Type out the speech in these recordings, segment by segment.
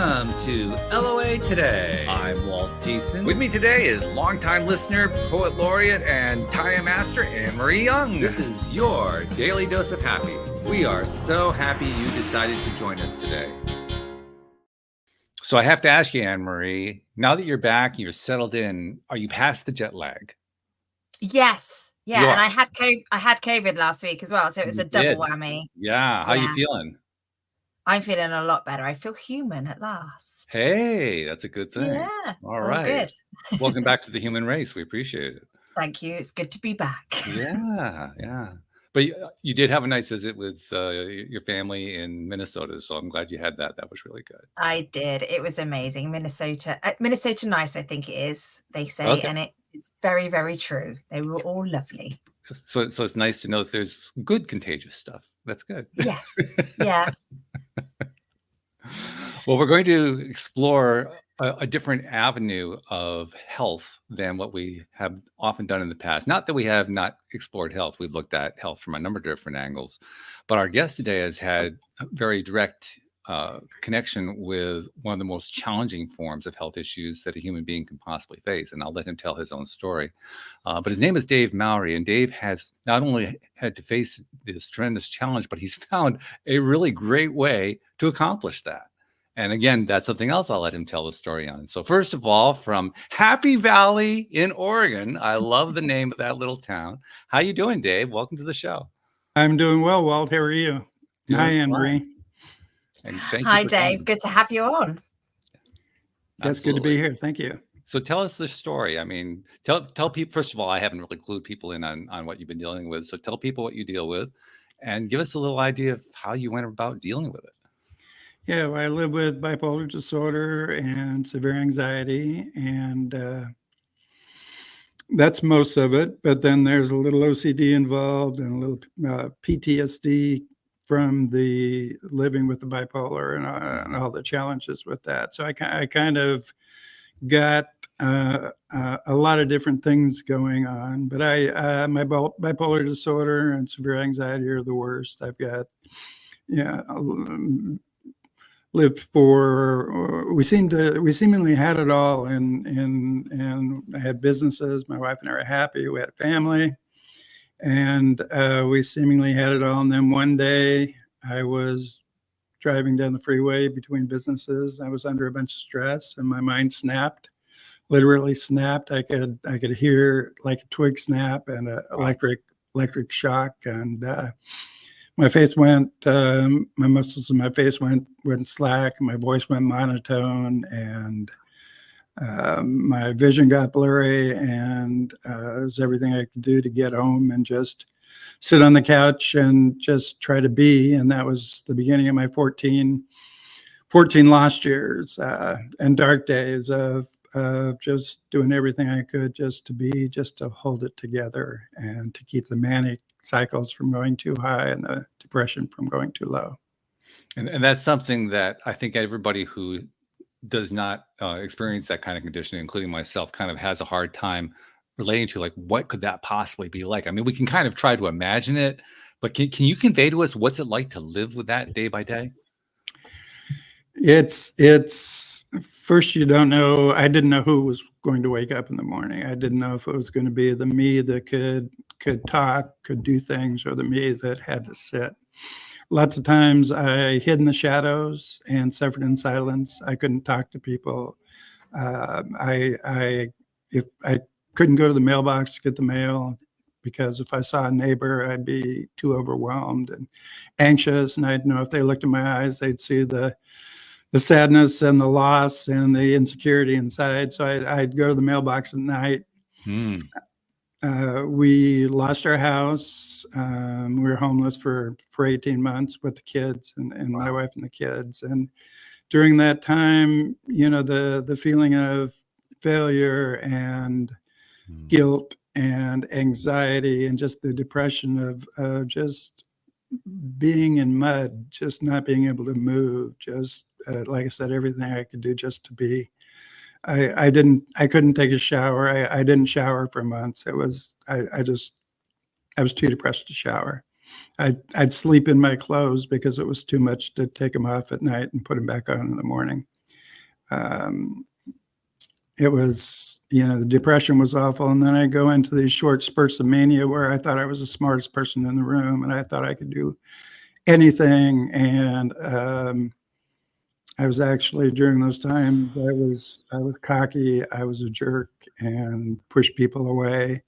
Welcome to LOA Today. I'm Walt Thiessen. With me today is longtime listener, poet laureate, and Taya master Anne-Marie Young. This is your daily dose of happy. We are so happy you decided to join us today. So I have to ask you, Anne-Marie, now that you're back, you're settled in, are you past the jet lag? Yes. Yeah. And I had COVID last week as well. So it was a double whammy. Yeah. How are you feeling? I'm feeling a lot better. I feel human at last. Hey, that's a good thing. Yeah. All right. Good. Welcome back to the human race. We appreciate it. Thank you. It's good to be back. Yeah. But you did have a nice visit with your family in Minnesota, so I'm glad you had that. That was really good. I did. It was amazing. Minnesota nice, I think it is, they say. Okay. And it's very, very true. They were all lovely. So it's nice to know that there's good contagious stuff. That's good. Yes. Yeah. Well, we're going to explore a different avenue of health than what we have often done in the past. Not that we have not explored health. We've looked at health from a number of different angles. But our guest today has had a very direct connection with one of the most challenging forms of health issues that a human being can possibly face. And I'll let him tell his own story. But his name is Dave Mowry. And Dave has not only had to face this tremendous challenge, but he's found a really great way to accomplish that. And again, that's something else I'll let him tell the story on. So first of all, from Happy Valley in Oregon, I love the name of that little town. How you doing, Dave? Welcome to the show. I'm doing well, Walt. How are you? Hi, Anne-Marie. Hi, Dave. Good to have you on. That's good to be here. Thank you. So tell us the story. I mean, tell people, first of all, I haven't really clued people in on what you've been dealing with. So tell people what you deal with and give us a little idea of how you went about dealing with it. Yeah, well, I live with bipolar disorder and severe anxiety, and that's most of it. But then there's a little OCD involved and a little PTSD from the living with the bipolar and all the challenges with that. So I kind of got a lot of different things going on. But my bipolar disorder and severe anxiety are the worst. I've got, lived for, we seemingly had it all, and I had businesses. My wife and I were happy. We had a family, and we seemingly had it all. And then one day I was driving down the freeway between businesses. I was under a bunch of stress, and my mind snapped, literally snapped. I could hear like a twig snap and an electric shock, and my face went, my muscles in my face went slack, and my voice went monotone, and my vision got blurry, and it was everything I could do to get home and just sit on the couch and just try to be. And that was the beginning of my 14 lost years and dark days of just doing everything I could just to be, just to hold it together and to keep the manic cycles from going too high and the depression from going too low. And that's something that I think everybody who does not experience that kind of condition, including myself, kind of has a hard time relating to, like, what could that possibly be like? I mean, we can kind of try to imagine it, but can you convey to us what's it like to live with that day by day? It's first, you don't know. I didn't know who was going to wake up in the morning. I didn't know if it was going to be the me that could talk, could do things, or the me that had to sit. Lots of times I hid in the shadows and suffered in silence. I couldn't talk to people. If I couldn't go to the mailbox to get the mail, because if I saw a neighbor, I'd be too overwhelmed and anxious, and I'd know if they looked in my eyes, they'd see the sadness and the loss and the insecurity inside. So I'd go to the mailbox at night. We lost our house. We were homeless for 18 months with the kids and wow. My wife and the kids. And during that time, the feeling of failure and guilt and anxiety and just the depression of just being in mud, just not being able to move, just like I said, everything I could do just to be. I couldn't take a shower. I didn't shower for months. I was too depressed to shower. I'd sleep in my clothes because it was too much to take them off at night and put them back on in the morning. it was, the depression was awful. And then I go into these short spurts of mania where I thought I was the smartest person in the room and I thought I could do anything. And I was actually, during those times, I was cocky, I was a jerk and pushed people away.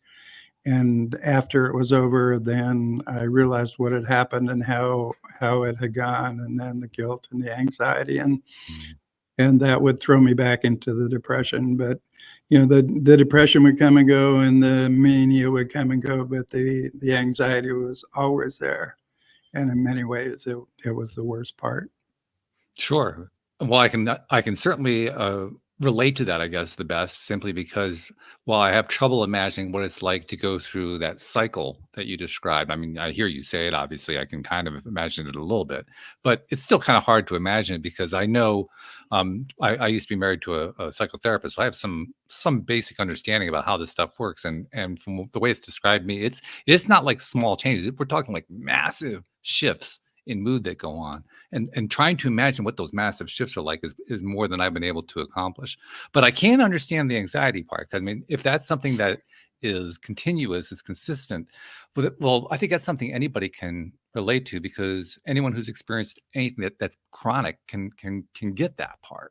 And after it was over, then I realized what had happened and how it had gone, and then the guilt and the anxiety, and that would throw me back into the depression. But the depression would come and go, and the mania would come and go, but the anxiety was always there, and in many ways, it was the worst part. Sure. Well, I can certainly relate to that, I guess, the best, simply because while I have trouble imagining what it's like to go through that cycle that you described. I mean, I hear you say it, obviously, I can kind of imagine it a little bit, but it's still kind of hard to imagine it because I know I used to be married to a psychotherapist, so I have some basic understanding about how this stuff works. And from the way it's described to me, it's not like small changes. We're talking like massive shifts in mood that go on, and trying to imagine what those massive shifts are like is more than I've been able to accomplish. But I can understand the anxiety part. I mean, if that's something that is continuous, it's consistent, well, I think that's something anybody can relate to, because anyone who's experienced anything that's chronic can get that part.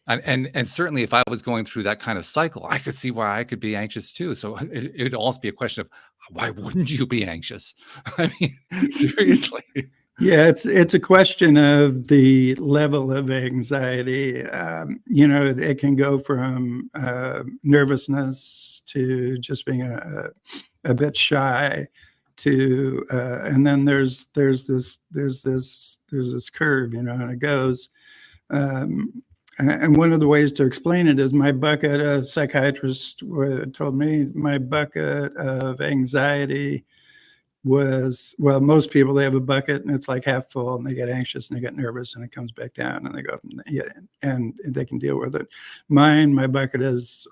And certainly if I was going through that kind of cycle, I could see why I could be anxious too. So it'd also be a question of, why wouldn't you be anxious? I mean, seriously. Yeah, it's a question of the level of anxiety. It can go from nervousness to just being a bit shy to, and then there's this curve, and it goes. And one of the ways to explain it is my bucket. A psychiatrist told me my bucket of anxiety was, well, most people, they have a bucket and it's like half full and they get anxious and they get nervous and it comes back down and they go, and they can deal with it. My bucket is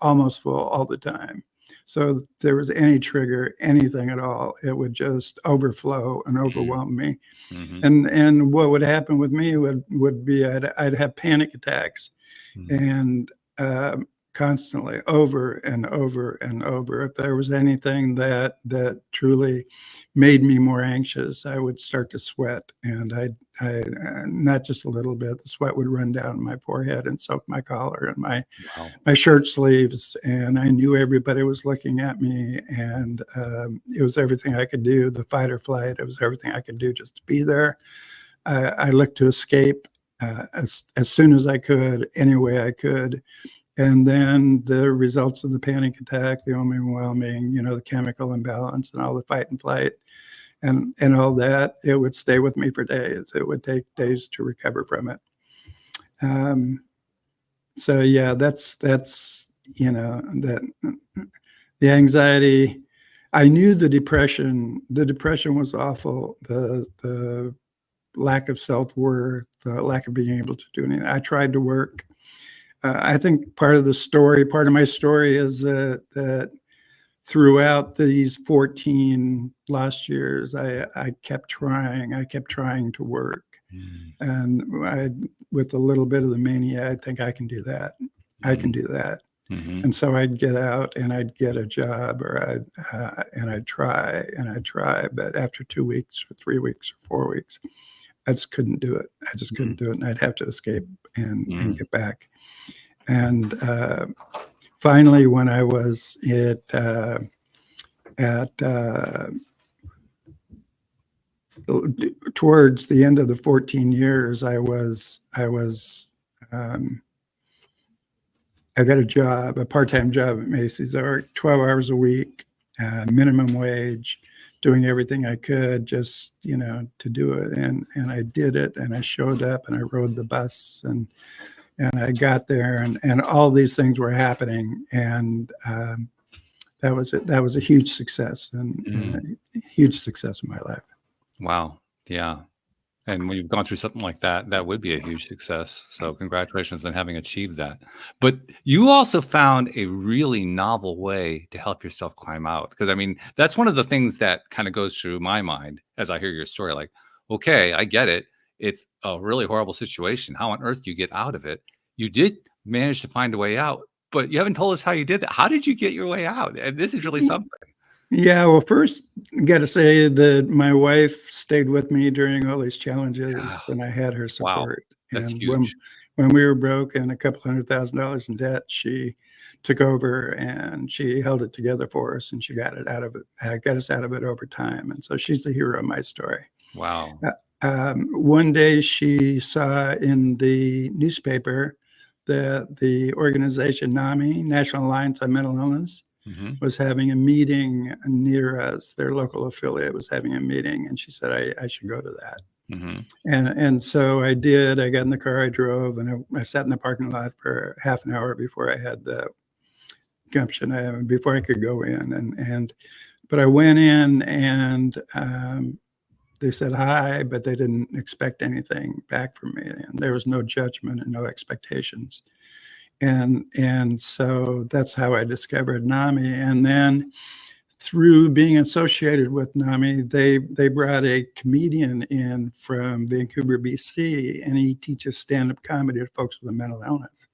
almost full all the time. So if there was any trigger, anything at all, it would just overflow and overwhelm me. Mm-hmm. And what would happen with me would be I'd have panic attacks, and constantly, over and over and over. If there was anything that truly made me more anxious, I would start to sweat, and I not just a little bit. The sweat would run down my forehead and soak my collar and my shirt sleeves, and I knew everybody was looking at me, and it was everything I could do. The fight or flight. It was everything I could do just to be there. I looked to escape as soon as I could, any way I could. And then the results of the panic attack, the overwhelming, the chemical imbalance and all the fight and flight and all that, it would stay with me for days. It would take days to recover from it. So yeah, that's that the anxiety. I knew the depression was awful. The lack of self-worth, the lack of being able to do anything. I tried to work. I think part of my story is that throughout these 14 lost years, I kept trying to work. And with a little bit of the mania, I think I can do that. I can do that. Mm-hmm. And so I'd get out and I'd get a job, or I'd try. But after 2 weeks or 3 weeks or 4 weeks, I just couldn't do it. And I'd have to escape and get back. And finally, when I was towards the end of the 14 years, I got a job, a part-time job at Macy's. I worked 12 hours a week, minimum wage, doing everything I could just, to do it. And I did it, and I showed up and I rode the bus and I got there, and all these things were happening. And that was a huge success and a huge success in my life. Wow. Yeah. And when you've gone through something like that, that would be a huge success. So congratulations on having achieved that. But you also found a really novel way to help yourself climb out. Because I mean, that's one of the things that kind of goes through my mind as I hear your story. Like, okay, I get it. it's a really horrible situation. How on earth do you get out of it? You did manage to find a way out, but you haven't told us how you did that. How did you get your way out? And this is really something. Yeah, well, first, got to say that my wife stayed with me during all these challenges, and I had her Wow, support. that's And huge. when we were broke and a couple $100,000 in debt, she took over and she held it together for us, and she got us out of it over time. And so she's the hero of my story. Wow. One day she saw in the newspaper that the organization NAMI, National Alliance on Mental Illness, was having a meeting near us. Their local affiliate was having a meeting, and she said, I should go to that. And so I did. I got in the car, I drove, and I sat in the parking lot for half an hour before I had the gumption, before I could go in. But I went in, and they said hi, but they didn't expect anything back from me. And there was no judgment and no expectations. And so that's how I discovered NAMI. And then through being associated with NAMI, they brought a comedian in from Vancouver, BC, and he teaches stand-up comedy to folks with a mental illness.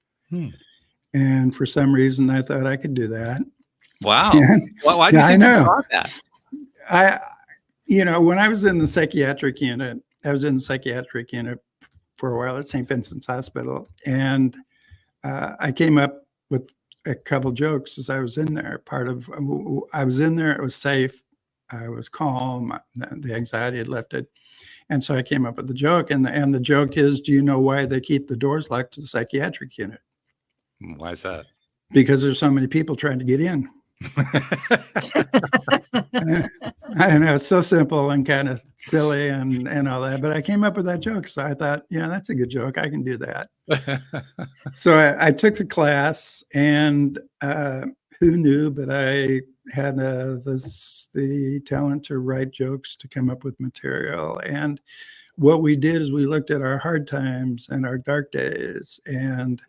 And for some reason, I thought I could do that. Wow. Why do you think you thought that? When I was in the psychiatric unit, for a while at St. Vincent's Hospital, and I came up with a couple jokes as I was in there. I was in there, it was safe, I was calm, the anxiety had lifted. And so I came up with the joke, and the joke is, do you know why they keep the doors locked to the psychiatric unit? Why is that? Because there's so many people trying to get in. I know it's so simple and kind of silly and all that, but I came up with that joke. So I thought, that's a good joke. I can do that. So I took the class, and who knew, but I had the talent to write jokes, to come up with material. And what we did is we looked at our hard times and our dark days, and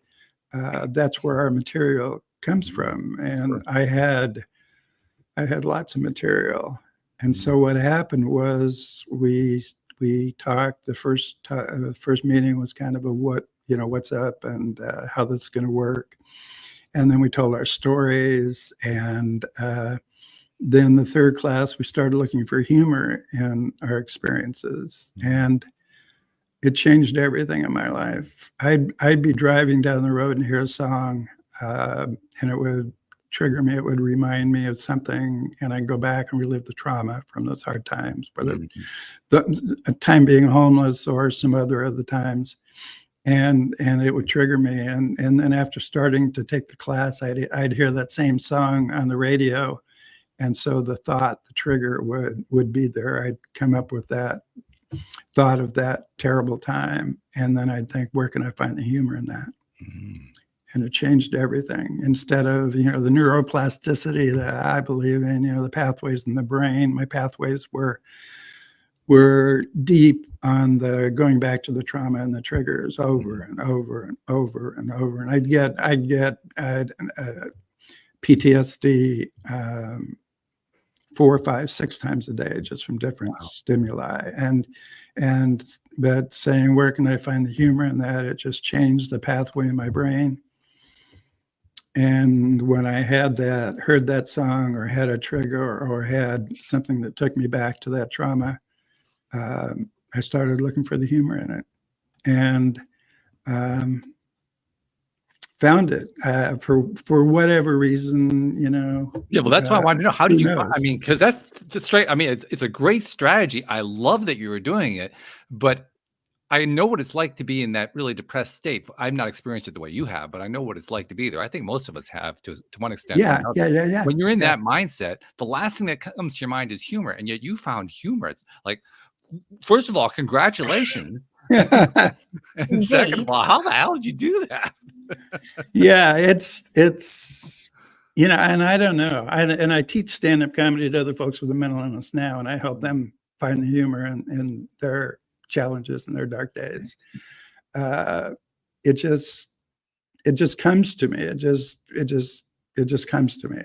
that's where our material comes from. And I had lots of material. And so what happened was we talked. The first meeting was kind of a what's up and how this is going to work. And then we told our stories. And then the third class, we started looking for humor in our experiences. And it changed everything in my life. I'd be driving down the road and hear a song, and it would trigger me. It would remind me of something, and I'd go back and relive the trauma from those hard times, whether the time being homeless or some other of the times, and it would trigger me. And then after starting to take the class, I'd hear that same song on the radio, and so the trigger would be there. I'd come up with that thought of that terrible time, and then I'd think, where can I find the humor in that? And it changed everything. Instead of the neuroplasticity that I believe in, the pathways in the brain, my pathways were deep on the going back to the trauma and the triggers over and over and over and over. And I'd get PTSD 4, 5, 6 times a day just from different stimuli. But saying, where can I find the humor in that? It just changed the pathway in my brain. And when I heard that song, or had a trigger, or had something that took me back to that trauma, I started looking for the humor in it, and found it for whatever reason, Yeah, well, that's why I wanted to know. How did you? knows? I mean, because that's just straight. I mean, it's a great strategy. I love that you were doing it, but I know what it's like to be in that really depressed state. I've not experienced it the way you have, but I know what it's like to be there. I think most of us have to one extent. Or Yeah. When you're in that mindset, the last thing that comes to your mind is humor, and yet you found humor. It's like, first of all, congratulations. And second of all, how the hell did you do that? Yeah, it's and I don't know. I teach stand-up comedy to other folks with a mental illness now, and I help them find the humor in their challenges and their dark days. It just comes to me. It just comes to me,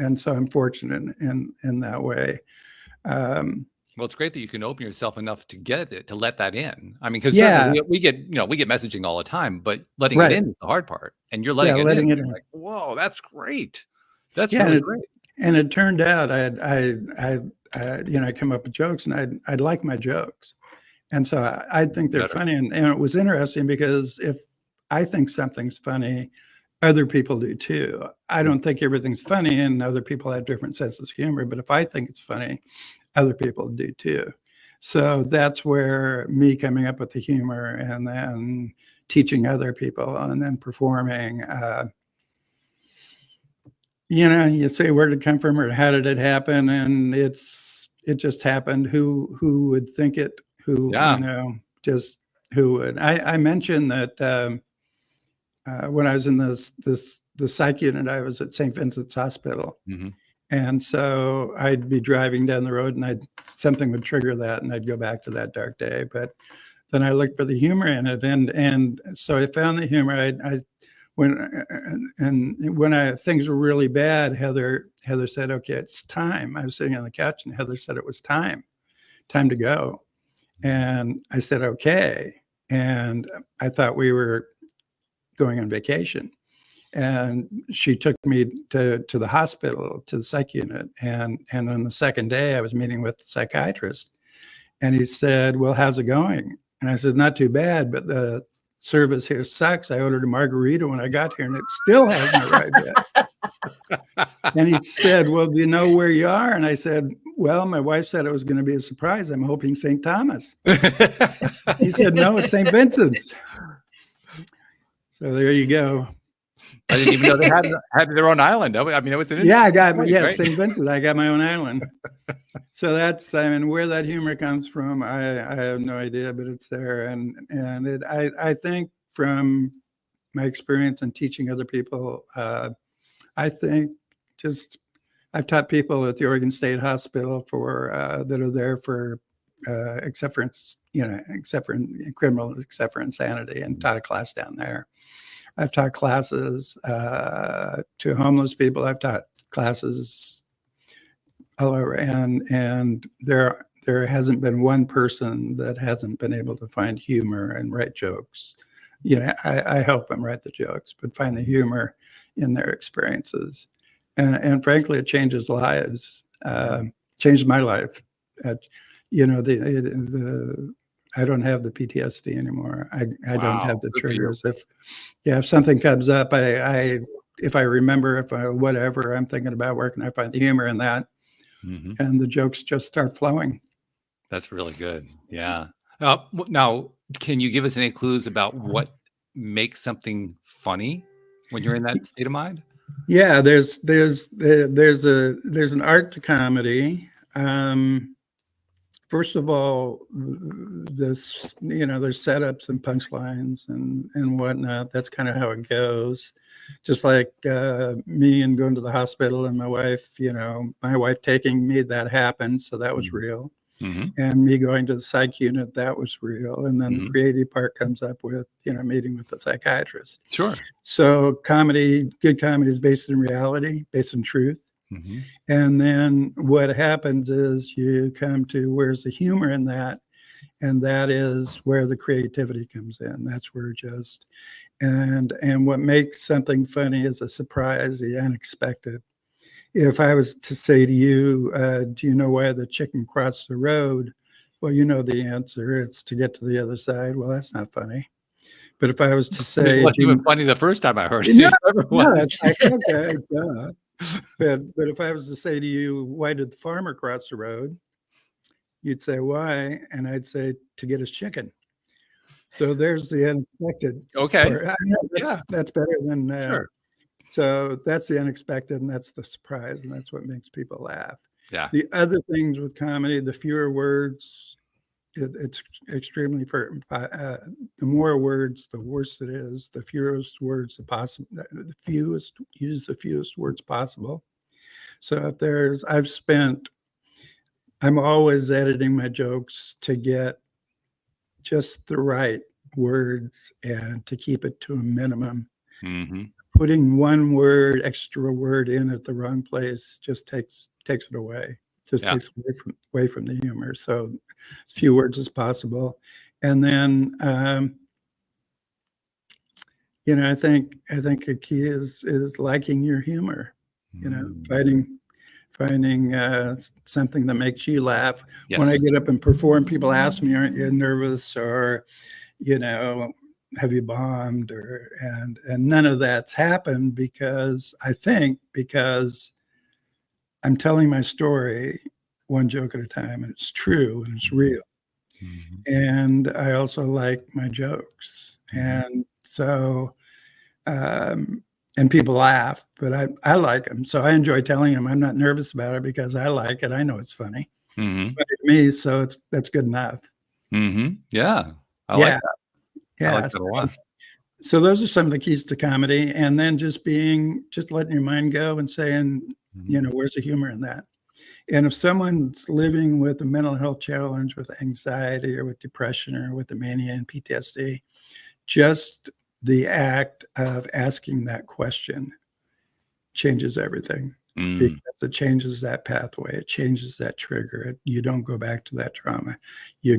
and so I'm fortunate in that way. Well, it's great that you can open yourself enough to get it, to let that in. I mean, because Yeah, certainly we get, we get messaging all the time, but letting it right. in is the hard part. And you're Yeah, letting it in. letting it It's in. like, whoa, that's great. That's Yeah, really great. and it turned out I come up with jokes, and I'd like my jokes, and so I think they're Better. funny, and it was interesting because if I think something's funny, other people do too. I don't think everything's funny, and other people have different senses of humor, but if I think it's funny, other people do too. So that's where me coming up with the humor and then teaching other people and then performing, you say, where did it come from or how did it happen? And it just happened. Who would think it? Yeah. Just who would? I mentioned that when I was in the psych unit, I was at St. Vincent's Hospital. Hmm. And so I'd be driving down the road and something would trigger that and I'd go back to that dark day. But then I looked for the humor in it. And so I found the humor. When things were really bad, Heather said, okay, it's time. I was sitting on the couch and Heather said it was time to go. And I said, okay. And I thought we were going on vacation. And she took me to the hospital, to the psych unit. And on the second day, I was meeting with the psychiatrist. And he said, well, how's it going? And I said, not too bad, but the service here sucks. I ordered a margarita when I got here, and it still hasn't arrived yet. And he said, well, do you know where you are? And I said, well, my wife said it was going to be a surprise. I'm hoping St. Thomas. He said, no, it's St. Vincent's. So there you go. I didn't even know they had their own island. I mean, it was an I got point, right? St. Vincent. I got my own island. So where that humor comes from, I have no idea, but it's there. And I think from my experience in teaching other people, I think I've taught people at the Oregon State Hospital that are there for except for criminals, except for insanity, and taught a class down there. I've taught classes to homeless people. I've taught classes all over, and there hasn't been one person that hasn't been able to find humor and write jokes. I help them write the jokes, but find the humor in their experiences, and frankly, it changes lives. Changed my life. I don't have the PTSD anymore. I don't have the triggers. If something comes up, if I remember, whatever I'm thinking about, where can I find the humor in that? Mm-hmm. And the jokes just start flowing. That's really good. Yeah. Now, can you give us any clues about what makes something funny when you're in that state of mind? Yeah, there's an art to comedy. First of all, there's setups and punchlines and whatnot. That's kind of how it goes. Just like me and going to the hospital and my wife taking me, that happened. So that was real. Mm-hmm. And me going to the psych unit, that was real. And then the creative part comes up with, meeting with the psychiatrist. Sure. So good comedy is based in reality, based in truth. Mm-hmm. And then what happens is you come to where's the humor in that, and that is where the creativity comes in. That's where and what makes something funny is a surprise, the unexpected. If I was to say to you, do you know why the chicken crossed the road? Well, you know the answer. It's to get to the other side. Well, that's not funny. But if I was to say, it wasn't even funny the first time I heard it. No, it's like, okay, duh. But if I was to say to you, why did the farmer cross the road? You'd say, why? And I'd say, to get his chicken. So there's the unexpected. Okay. That's better than sure. So that's the unexpected, and that's the surprise, and that's what makes people laugh. Yeah. The other things with comedy, the fewer words, it's extremely important. The more words, the worse it is. The fewest words possible. Use the fewest words possible. So I'm always editing my jokes to get just the right words and to keep it to a minimum. Mm-hmm. Putting one extra word in at the wrong place just takes it away. Just takes away from the humor. So as few words as possible. And then, you know, I think a key is liking your humor, you know, finding something that makes you laugh. Yes. When I get up and perform, people ask me, aren't you nervous, or, you know, have you bombed, or, and none of that's happened, because I'm telling my story one joke at a time, and it's true and it's real. And I also like my jokes. And so, and people laugh, but I like them. So I enjoy telling them. I'm not nervous about it because I like it. I know it's funny. But to me, so that's good enough. Yeah. I like that. Yeah. I like that a lot. So those are some of the keys to comedy. And then just letting your mind go and saying, you know, where's the humor in that? And if someone's living with a mental health challenge, with anxiety or with depression or with the mania and PTSD, just the act of asking that question changes everything, because it changes that pathway. It changes that trigger. You don't go back to that trauma. You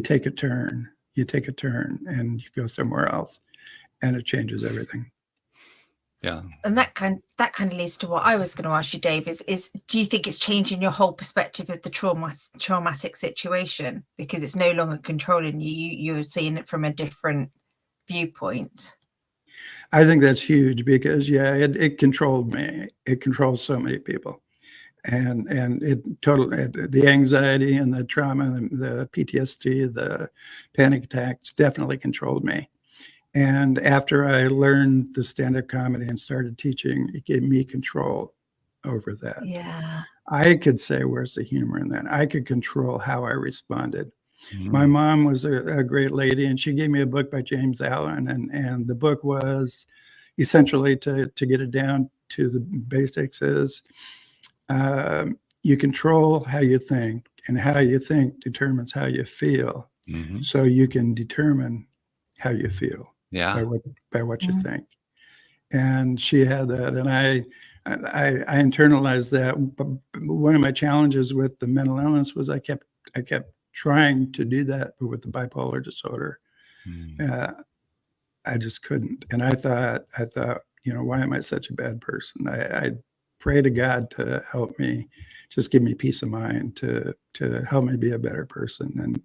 take a turn, and you go somewhere else, and it changes everything. Yeah. And that kind of leads to what I was going to ask you, Dave, is do you think it's changing your whole perspective of the traumatic situation, because it's no longer controlling you? You're seeing it from a different viewpoint. I think that's huge, because it controlled me. It controls so many people, and the anxiety and the trauma, the PTSD, the panic attacks definitely controlled me. And after I learned the stand-up comedy and started teaching, it gave me control over that. Yeah. I could say, where's the humor in that? I could control how I responded. My mom was a great lady, and she gave me a book by James Allen, and the book was essentially, to get it down to the basics, is you control how you think, and how you think determines how you feel. So you can determine how you feel by what you think. And she had that, and I internalized that. But one of my challenges with the mental illness was I kept trying to do that, but with the bipolar disorder, I just couldn't. And I thought, you know, why am I such a bad person? I pray to God to help me, just give me peace of mind, to help me be a better person. And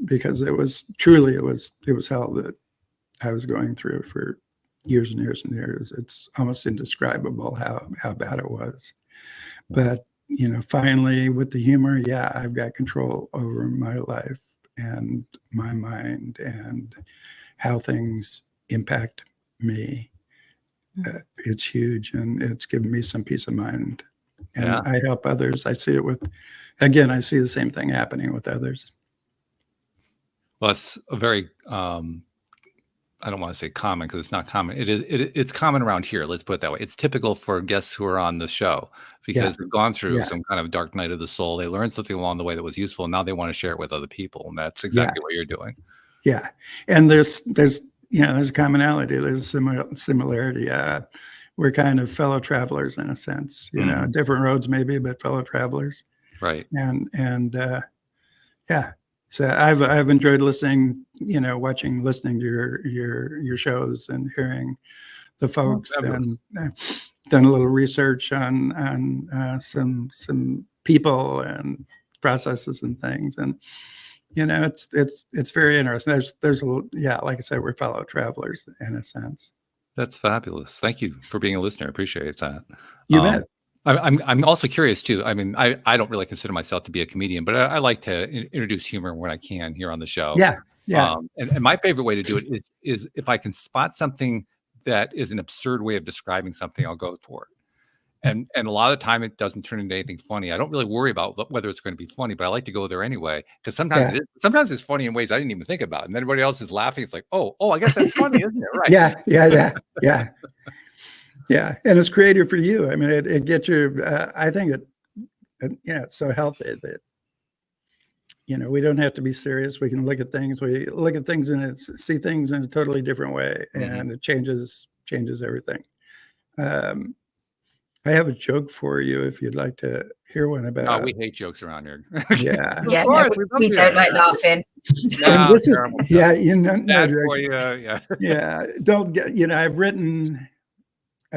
because it was hell that I was going through for years and years and years. It's almost indescribable how bad it was. But, you know, finally with the humor, I've got control over my life and my mind and how things impact me. It's huge, and it's given me some peace of mind. And I help others. I see the same thing happening with others. Well, it's a very, I don't want to say common, because it's not common. It's common around here. Let's put it that way. It's typical for guests who are on the show, because they've gone through some kind of dark night of the soul. They learned something along the way that was useful, and now they want to share it with other people. And that's exactly what you're doing. Yeah. And there's a commonality. There's a similarity. We're kind of fellow travelers in a sense, you know, different roads maybe, but fellow travelers. Right. And so I've enjoyed listening, you know, listening to your shows and hearing the folks, and done a little research on some people and processes and things. And, you know, it's very interesting. There's a little, like I said, we're fellow travelers in a sense. That's fabulous. Thank you for being a listener. I appreciate that. You bet. I'm also curious too. I mean, I don't really consider myself to be a comedian, but I like to introduce humor when I can here on the show. Yeah. And my favorite way to do it is if I can spot something that is an absurd way of describing something, I'll go for it. And a lot of the time it doesn't turn into anything funny. I don't really worry about whether it's going to be funny, but I like to go there anyway, because sometimes it's funny in ways I didn't even think about, and then everybody else is laughing. It's like, oh, I guess that's funny, isn't it? Right? Yeah. Yeah, and it's creative for you. I mean, it gets you. I think it's so healthy that, you know, we don't have to be serious. We can look at things. We look at things and see things in a totally different way, and it changes everything. I have a joke for you if you'd like to hear one No, about. we hate jokes around here. Yeah. Yeah, Of no, course, love we to. don't like laughing. And No, this is, terrible stuff. yeah, you know, no Bad for direction. you. Yeah. Yeah, don't get, you know, I've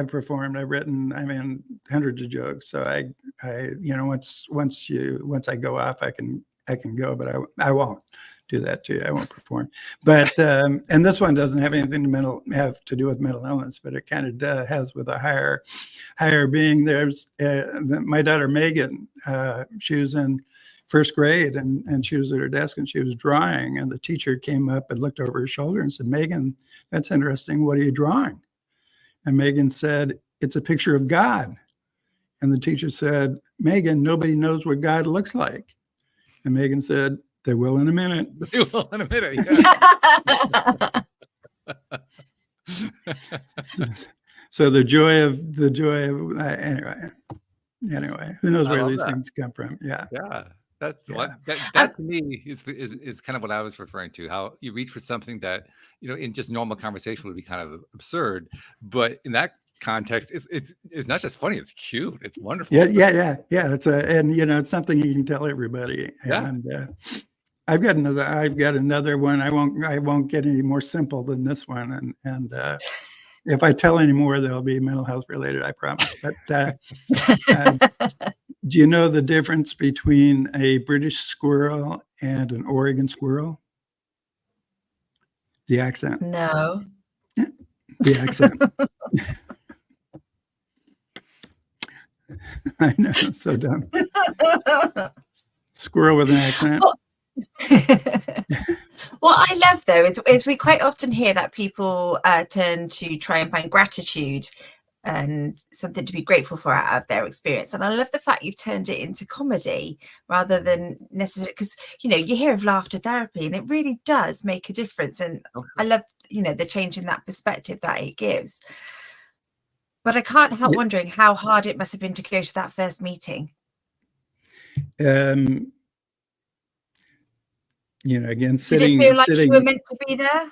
performed, I've written, I mean, hundreds of jokes. So you know, once I go off, I can go, but I won't do that to you. I won't perform. But and this one doesn't have anything to have to do with mental illness, but it kind of has with a higher being. There's my daughter Megan. She was in first grade, and she was at her desk and she was drawing, and the teacher came up and looked over her shoulder and said, "Megan, that's interesting. What are you drawing?" And Megan said, "It's a picture of God." And the teacher said, "Megan, nobody knows what God looks like." And Megan said, "They will in a minute." They will in a minute. Yeah. So the joy of anyway, who knows where these things come from? Yeah. Yeah. That to me is kind of what I was referring to, how you reach for something that, you know, in just normal conversation would be kind of absurd, but in that context, it's not just funny, it's cute, it's wonderful. Yeah. And you know, it's something you can tell everybody. And I've got another one. I won't get any more simple than this one. And if I tell any more, they'll be mental health related, I promise. But do you know the difference between a British squirrel and an Oregon squirrel? The accent. No. The accent. I know, so dumb. Squirrel with an accent. What I love though is we quite often hear that people turn to try and find gratitude and something to be grateful for out of their experience. And I love the fact you've turned it into comedy rather than necessarily, because, you know, you hear of laughter therapy and it really does make a difference. And I love, you know, the change in that perspective that it gives. But I can't help wondering how hard it must have been to go to that first meeting. You know, again, Did it feel like you were meant to be there?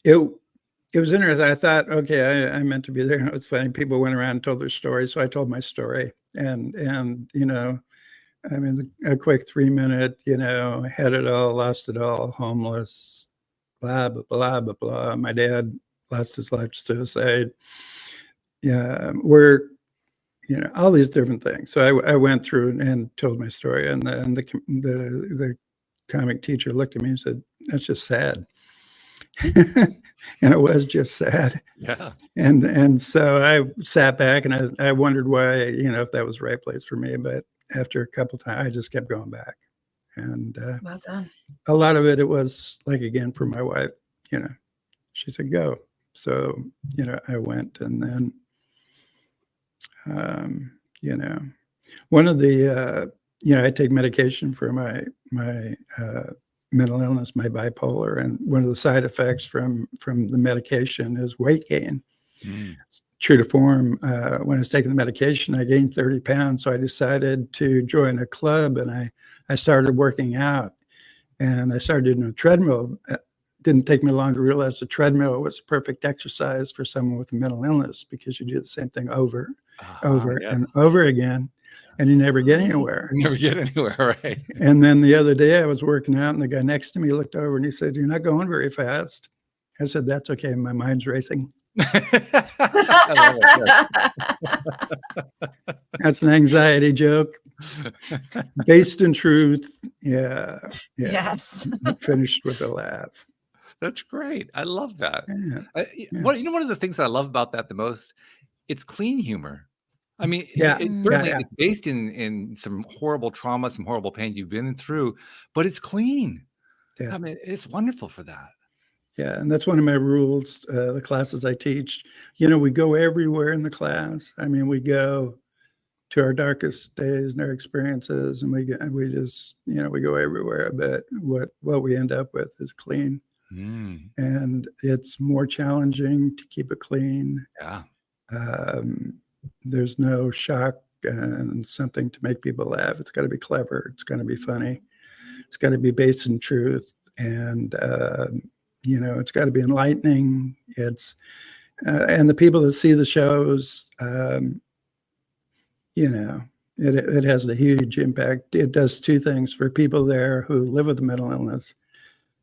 It was interesting. I thought, okay, I meant to be there. And it was funny. People went around and told their story. So I told my story. And you know, I mean, a quick 3-minute, you know, had it all, lost it all, homeless, blah, blah, blah, blah, blah. My dad lost his life to suicide. Yeah, you know, all these different things. So I went through and told my story. And then the comic teacher looked at me and said, "That's just sad." And it was just sad. Yeah. And so I sat back and I wondered why, you know, if that was the right place for me. But after a couple times, I just kept going back. And well done. A lot of it was like, again, for my wife, you know, she said, "Go." So, you know, I went. And then, you know, one of the, you know, I take medication for my mental illness, my bipolar, and one of the side effects from the medication is weight gain. True to form, when I was taking the medication, I gained 30 pounds. So I decided to join a club, and I started working out, and I started doing a treadmill. It didn't take me long to realize the treadmill was a perfect exercise for someone with a mental illness, because you do the same thing over and over again. And you never get anywhere. You never get anywhere, right? And then the other day I was working out, and the guy next to me looked over and he said, "You're not going very fast." I said, "That's okay. My mind's racing." That's an anxiety joke based in truth. Yeah. Yes. Finished with a laugh. That's great. I love that. Yeah. You know, one of the things that I love about that the most, it's clean humor. I mean, it's based in some horrible trauma, some horrible pain you've been through, but it's clean. Yeah. I mean, it's wonderful for that. Yeah, and that's one of my rules. The classes I teach, you know, we go everywhere in the class. I mean, we go to our darkest days and our experiences, and we just, you know, we go everywhere. But what we end up with is clean, and it's more challenging to keep it clean. Yeah. There's no shock and something to make people laugh. It's got to be clever. It's going to be funny. It's got to be based in truth, and you know, it's got to be enlightening. It's and the people that see the shows, you know, it has a huge impact. It does two things for people there who live with a mental illness.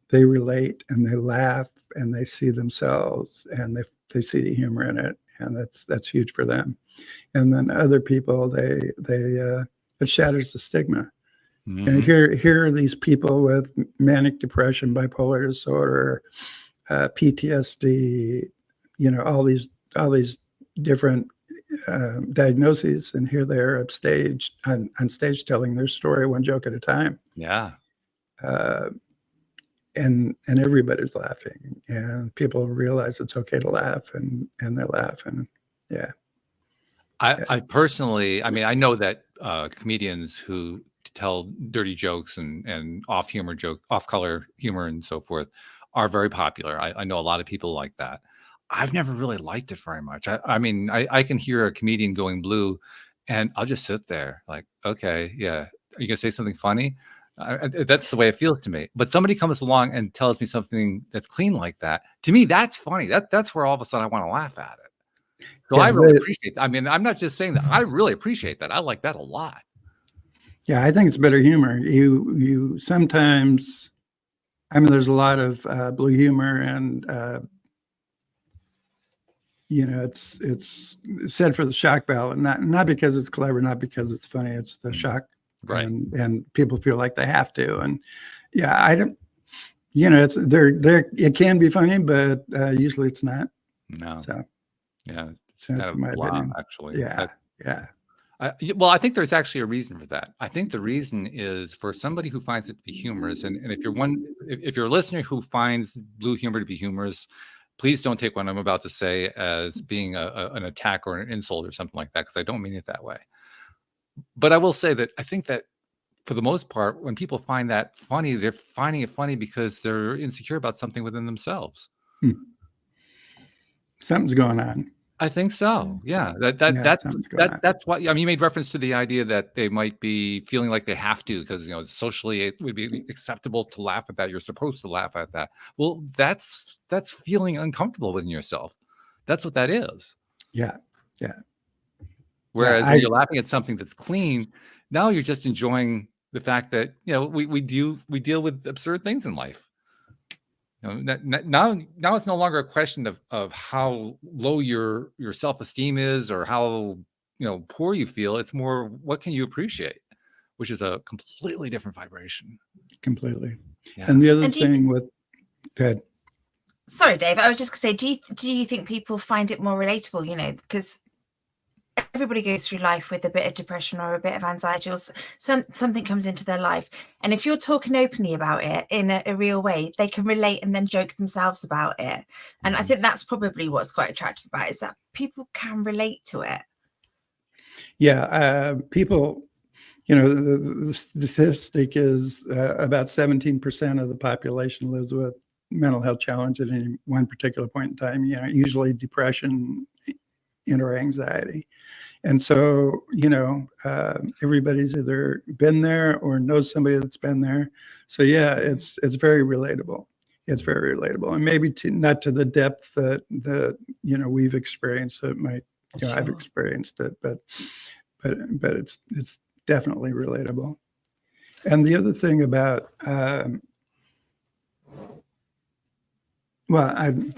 They relate and they laugh and they see themselves and they see the humor in it, and that's huge for them. And then other people, it shatters the stigma. And here are these people with manic depression, bipolar disorder, PTSD, all these different diagnoses, and here they're upstage on stage telling their story one joke at a time. Yeah. And everybody's laughing, and people realize it's okay to laugh, and they laugh, and yeah. I personally, I know that comedians who tell dirty jokes and off-color humor and so forth are very popular. I know a lot of people like that. I've never really liked it very much. I can hear a comedian going blue, and I'll just sit there like, okay, yeah, are you gonna say something funny? That's the way it feels to me. But somebody comes along and tells me something that's clean like that. To me, that's funny. That's where all of a sudden I want to laugh at it. So yeah, I really appreciate that. I'm not just saying that. I really appreciate that. I like that a lot. Yeah, I think it's better humor. You sometimes, there's a lot of blue humor, and it's said for the shock value, not because it's clever, not because it's funny. It's the shock. Right. And people feel like they have to. And yeah, I don't, it's it can be funny, but usually it's not. No. So yeah, it's kind of my opinion, actually. Yeah. Well, I think there's actually a reason for that. I think the reason is for somebody who finds it to be humorous. And if you're a listener who finds blue humor to be humorous, please don't take what I'm about to say as being an attack or an insult or something like that, because I don't mean it that way. But I will say that I think that for the most part, when people find that funny, they're finding it funny because they're insecure about something within themselves. Something's going on. I think so. Yeah. That's why, you made reference to the idea that they might be feeling like they have to, because, socially it would be acceptable to laugh at that. You're supposed to laugh at that. Well, that's feeling uncomfortable within yourself. That's what that is. Yeah. Whereas when you're laughing at something that's clean, now you're just enjoying the fact that, we deal with absurd things in life. Now it's no longer a question of how low your self-esteem is or how poor you feel. It's more, what can you appreciate, which is a completely different vibration. Completely. Yeah. And the other thing with, go ahead. Sorry, Dave. I was just gonna say, do you think people find it more relatable? Because everybody goes through life with a bit of depression or a bit of anxiety, or something comes into their life, and if you're talking openly about it in a real way, they can relate and then joke themselves about it. And I think that's probably what's quite attractive about it, is that people can relate to it. Yeah, people, the statistic is about 17% of the population lives with mental health challenge at any one particular point in time, usually depression or anxiety. And so, everybody's either been there or knows somebody that's been there. So yeah, it's very relatable. It's very relatable, and maybe not to the depth that we've experienced. It might, Sure. I've experienced it, but it's definitely relatable. And the other thing about, I'll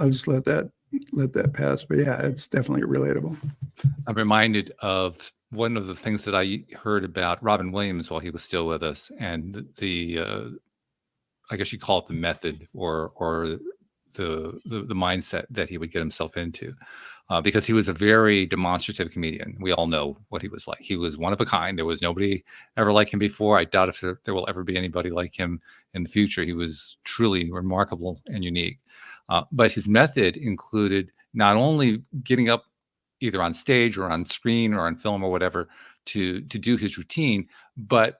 just let that pass, but yeah, it's definitely relatable. I'm reminded of one of the things that I heard about Robin Williams while he was still with us, and I guess you call it the method or the mindset that he would get himself into, because he was a very demonstrative comedian. We all know what he was like. He was one of a kind. There was nobody ever like him before. I doubt if there will ever be anybody like him in the future. He was truly remarkable and unique. But his method included not only getting up either on stage or on screen or on film or whatever to do his routine, but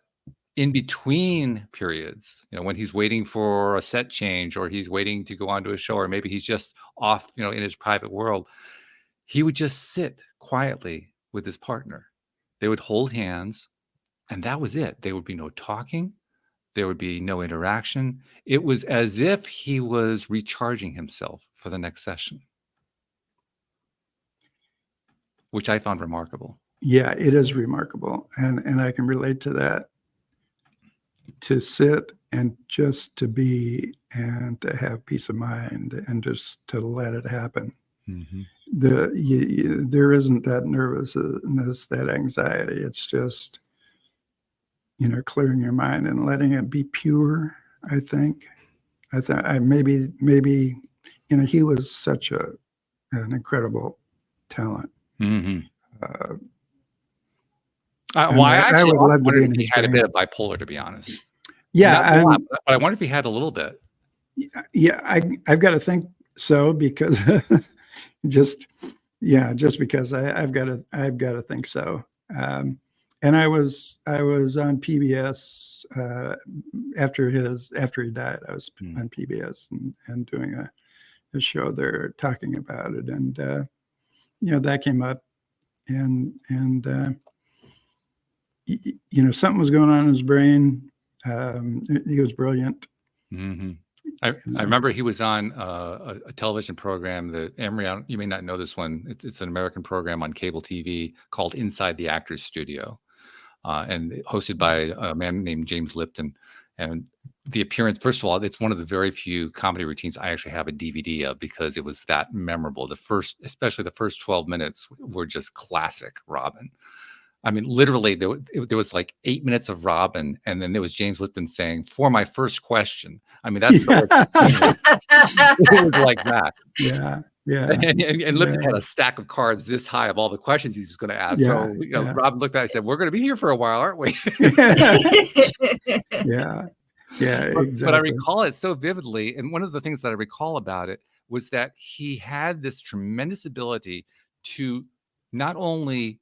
in between periods, when he's waiting for a set change, or he's waiting to go onto a show, or maybe he's just off, in his private world, he would just sit quietly with his partner. They would hold hands, and that was it. There would be no talking. There would be no interaction. It was as if he was recharging himself for the next session, which I found remarkable. Yeah, it is remarkable. And I can relate to that, to sit and just to be and to have peace of mind and just to let it happen. There isn't that nervousness, that anxiety. It's just, clearing your mind and letting it be pure, I think. I thought maybe, he was such an incredible talent. I actually would love to wondered be if in he his had a brain. bit of bipolar, to be honest. Yeah, Not a lot, but I wonder if he had a little bit. Yeah, I've got to think so, because just because I've got to think so. And I was on PBS after he died. I was on PBS and doing a show there talking about it, and that came up, and something was going on in his brain. He was brilliant. I remember he was on a television program that Emery, you may not know this one. It's an American program on cable TV called Inside the Actors Studio, and hosted by a man named James Lipton. And the appearance, first of all, it's one of the very few comedy routines I actually have a DVD of, because it was that memorable. Especially the first 12 minutes were just classic Robin. I mean, literally, there was like 8 minutes of Robin, and then there was James Lipton saying, "For my first question." I mean, that's it was like that. Yeah. And Lipton had a stack of cards this high of all the questions he was going to ask. So, Robin looked at it and said, "We're going to be here for a while, aren't we?" Yeah, exactly. But I recall it so vividly. And one of the things that I recall about it was that he had this tremendous ability to not only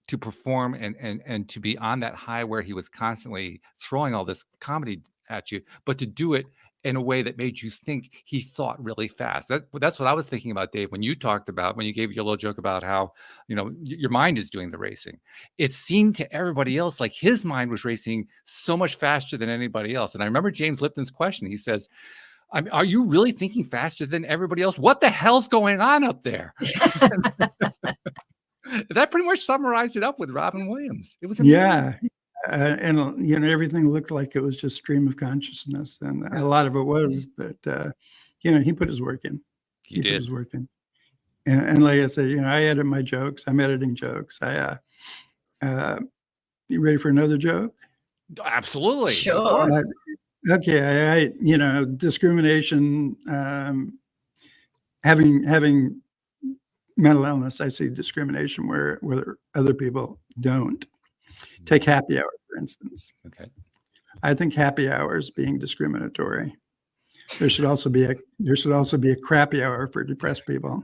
to perform and to be on that high where he was constantly throwing all this comedy at you, but to do it in a way that made you think he thought really fast. That's what I was thinking about, Dave, when you gave your little joke about how, your mind is doing the racing. It seemed to everybody else like his mind was racing so much faster than anybody else. And I remember James Lipton's question. He says, "Are you really thinking faster than everybody else? What the hell's going on up there?" That pretty much summarized it up with Robin Williams. It was amazing. Yeah. And everything looked like it was just stream of consciousness, and a lot of it was, but he put his work in. He did put his work in. And like I said, I edit my jokes. I'm editing jokes. You ready for another joke? Absolutely. Sure. Okay. Discrimination, having mental illness, I see discrimination where other people don't. Take happy hour, for instance. Okay. I think happy hour is being discriminatory. There should also be a crappy hour for depressed people.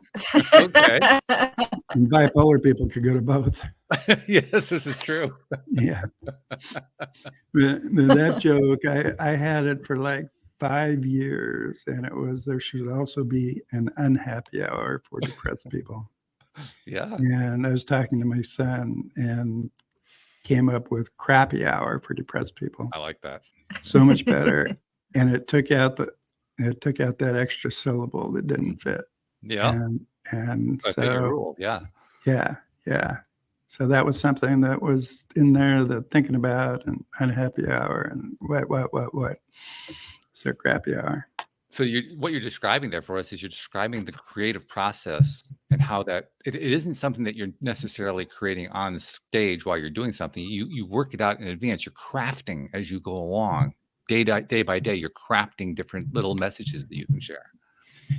Okay. And bipolar people could go to both. Yes, this is true. Yeah. That joke, I had it for like 5 years, and it was, there should also be an unhappy hour for depressed people. Yeah. And I was talking to my son and came up with crappy hour for depressed people. I like that. So much better. And it took out that extra syllable that didn't fit. Yeah. And I think your rule. Yeah. Yeah. So that was something that was in there, that thinking about, and unhappy hour, and what. So crappy hour. So what you're describing there for us is you're describing the creative process, and how that it isn't something that you're necessarily creating on stage while you're doing something. You work it out in advance. You're crafting as you go along, day by day. You're crafting different little messages that you can share.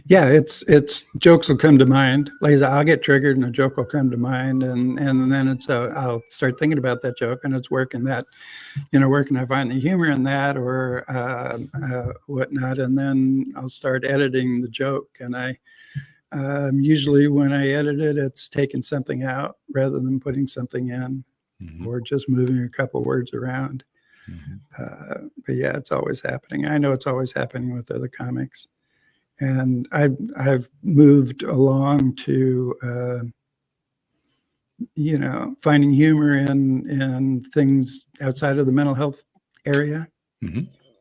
Yeah, it's jokes will come to mind. Like I'll get triggered and a joke will come to mind, and then it's I'll start thinking about that joke, and it's where can I find the humor in that, or whatnot, and then I'll start editing the joke. And I usually when I edit it, it's taking something out rather than putting something in, or just moving a couple words around. But yeah, it's always happening. I know it's always happening with other comics. And I've moved along to, finding humor in things outside of the mental health area,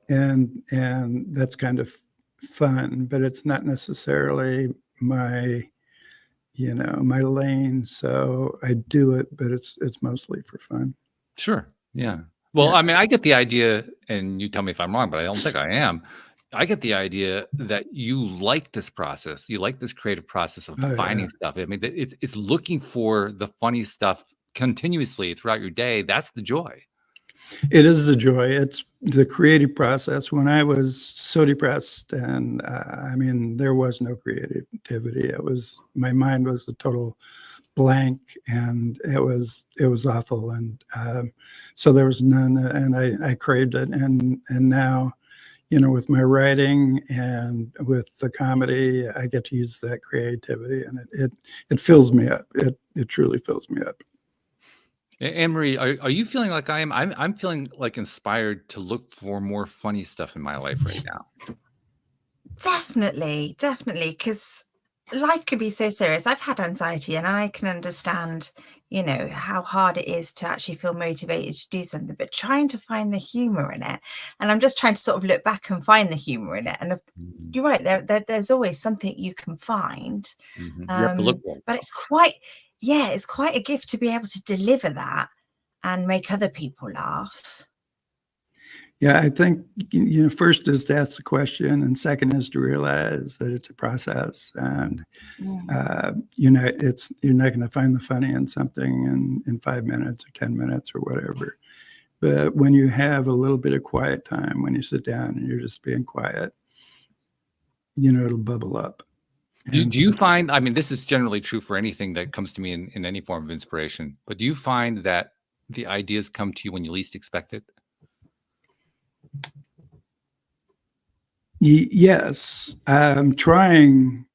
and that's kind of fun. But it's not necessarily my my lane. So I do it, but it's mostly for fun. Sure. Yeah. Well, Yeah. I mean, I get the idea, and you tell me if I'm wrong, but I don't think I am. I get the idea that you like this process. You like this creative process of Oh, finding yeah. stuff. I mean, it's looking for the funny stuff continuously throughout your day. That's the joy. It is the joy. It's the creative process. When I was so depressed, and I mean, there was no creativity. My mind was a total blank, and it was awful. And so there was none, and I craved it. And now, with my writing and with the comedy, I get to use that creativity, and it fills me up. It truly fills me up. Anne-Marie, are you feeling like I am? I'm feeling like inspired to look for more funny stuff in my life right now. Definitely, because life could be so serious. I've had anxiety, and I can understand, how hard it is to actually feel motivated to do something, but trying to find the humor in it. And I'm just trying to sort of look back and find the humor in it. And you're right, there's always something you can find. You have to look for it. But it's quite a gift to be able to deliver that and make other people laugh. Yeah, I think, first is to ask the question, and second is to realize that it's a process, and you're not going to find the funny in something in 5 minutes or 10 minutes or whatever. But when you have a little bit of quiet time, when you sit down and you're just being quiet, it'll bubble up. Do you find, I mean, this is generally true for anything that comes to me in any form of inspiration, but do you find that the ideas come to you when you least expect it? Yes. Trying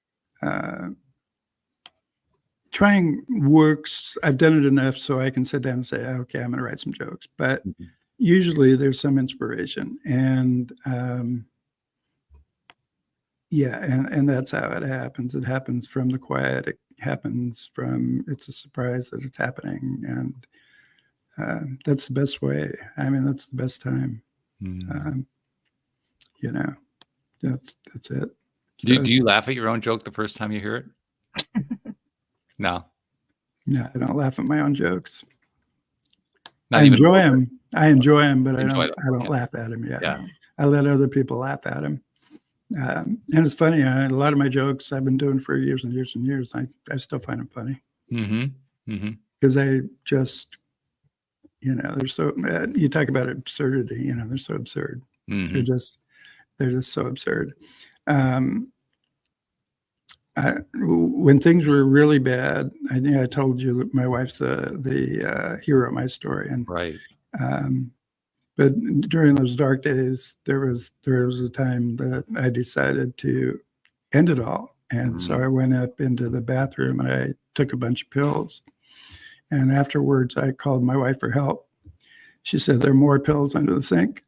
works. I've done it enough so I can sit down and say, okay, I'm going to write some jokes. But usually there's some inspiration, and and that's how it happens. It happens from the quiet. It happens from, it's a surprise that it's happening, and that's the best way. I mean, that's the best time. That's it. Do you laugh at your own joke the first time you hear it? No. No, I don't laugh at my own jokes. Not I even enjoy them. But I Enjoy don't them, okay. laugh at them. Yeah. I let other people laugh at them. And it's funny. A lot of my jokes I've been doing for years and years and years. I still find them funny. Because I just, they're so, you talk about absurdity, they're so absurd. They're just so absurd. When things were really bad, I think I told you that my wife's the hero of my story, and right. But during those dark days, there was a time that I decided to end it all, and so I went up into the bathroom and I took a bunch of pills, and afterwards I called my wife for help. She said there are more pills under the sink.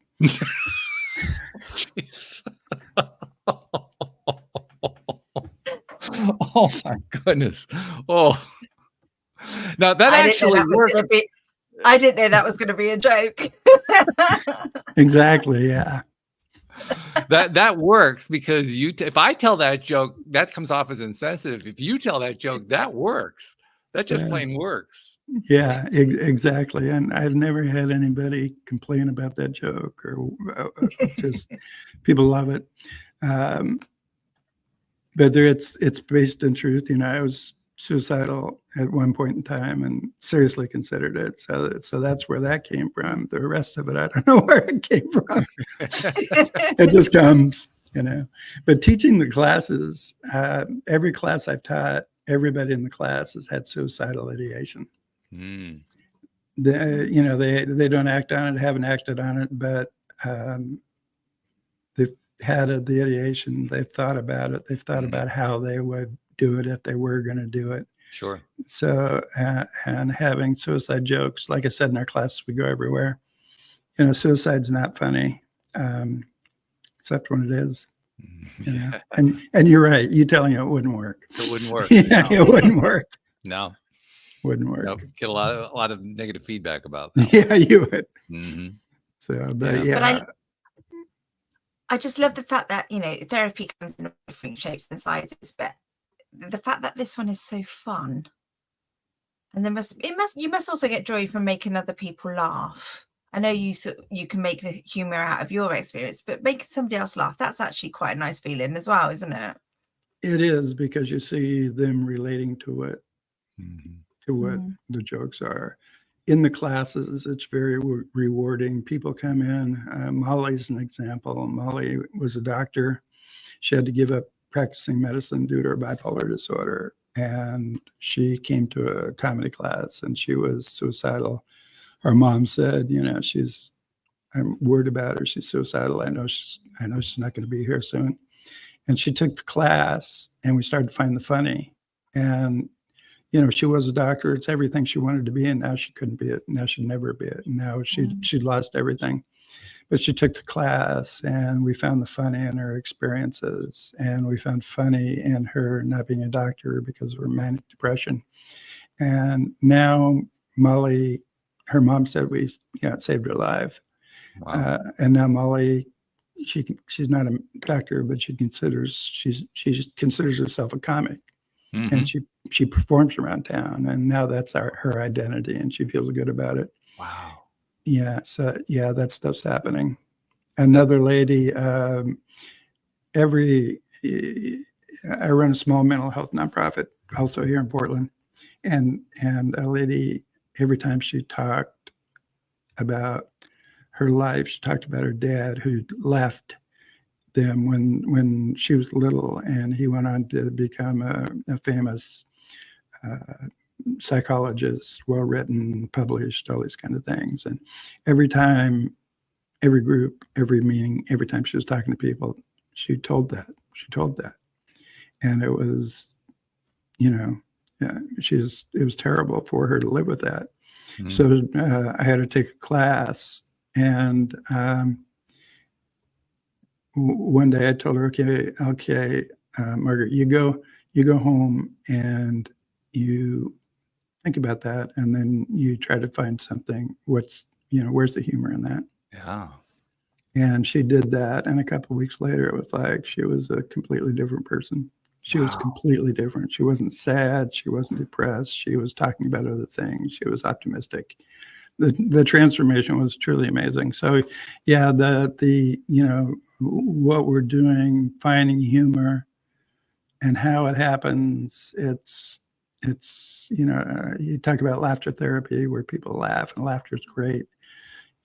Oh my goodness. Oh, now that actually works. I didn't know that was going to be a joke. Exactly. Yeah. That works, because if I tell that joke, that comes off as insensitive. If you tell that joke, that works. That just plain works. Yeah, exactly. And I've never had anybody complain about that joke, or just people love it. But it's based in truth. I was suicidal at one point in time and seriously considered it. So that's where that came from. The rest of it, I don't know where it came from. It just comes, But teaching the classes, every class I've taught, everybody in the class has had suicidal ideation. They don't act on it, haven't acted on it, but they've had the ideation. They've thought about it. They've thought about how they would do it if they were going to do it. Sure. So, and having suicide jokes, like I said, in our classes, we go everywhere. Suicide's not funny, except when it is. And you're right. You telling it wouldn't work. It wouldn't work. Yeah, no. It wouldn't work. No. Wouldn't work. Nope. Get a lot of negative feedback about that. Yeah, you would. So, but yeah. But I just love the fact that, therapy comes in different shapes and sizes, but the fact that this one is so fun, and you must also get joy from making other people laugh. I know you can make the humor out of your experience, but making somebody else laugh, that's actually quite a nice feeling as well, isn't it? It is, because you see them relating to what Mhm. the jokes are. In the classes, it's very rewarding. People come in. Molly's an example. Molly was a doctor. She had to give up practicing medicine due to her bipolar disorder. And she came to a comedy class and she was suicidal. Her mom said, you know, I'm worried about her. She's suicidal. I know she's not going to be here soon. And she took the class and we started to find the funny. And, you know, she was a doctor. It's everything she wanted to be. And now she couldn't be it. Now she'd never be it. And now she'd lost everything. But she took the class and we found the funny in her experiences. And we found funny in her not being a doctor because of her manic depression. And now Molly, her mom said it saved her life. Wow. And now Molly, she's not a doctor, but she considers herself a comic. Mhm. And she performs around town, and now that's her identity, and she feels good about it. Wow. Yeah, so yeah, that stuff's happening. Another lady, I run a small mental health nonprofit also here in Portland, and a lady, every time she talked about her life, she talked about her dad who left them when she was little, and he went on to become a famous psychologist, well-written, published, all these kind of things. And every time, every group, every meeting, every time she was talking to people, she told that. And it was, you know, it was terrible for her to live with that. Mhm. So I had to take a class, and one day I told her, okay, Margaret, you go home and you think about that, and then you try to find something. Where's the humor in that? Yeah. And she did that, and a couple of weeks later, it was like she was a completely different person. She was Wow. completely different. She wasn't sad. She wasn't depressed. She was talking about other things. She was optimistic. The transformation was truly amazing. So, yeah, what we're doing, finding humor, and how it happens. It's you talk about laughter therapy, where people laugh, and laughter is great.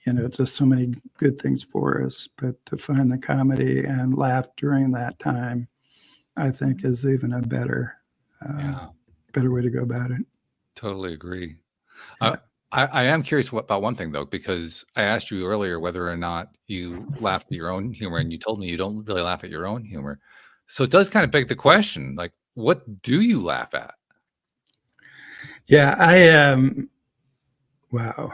It's just so many good things for us. But to find the comedy and laugh during that time, I think, is even a better way to go about it. Totally agree. Yeah. I am curious about one thing, though, because I asked you earlier whether or not you laughed at your own humor, and you told me you don't really laugh at your own humor. So it does kind of beg the question, like, what do you laugh at? Yeah, wow.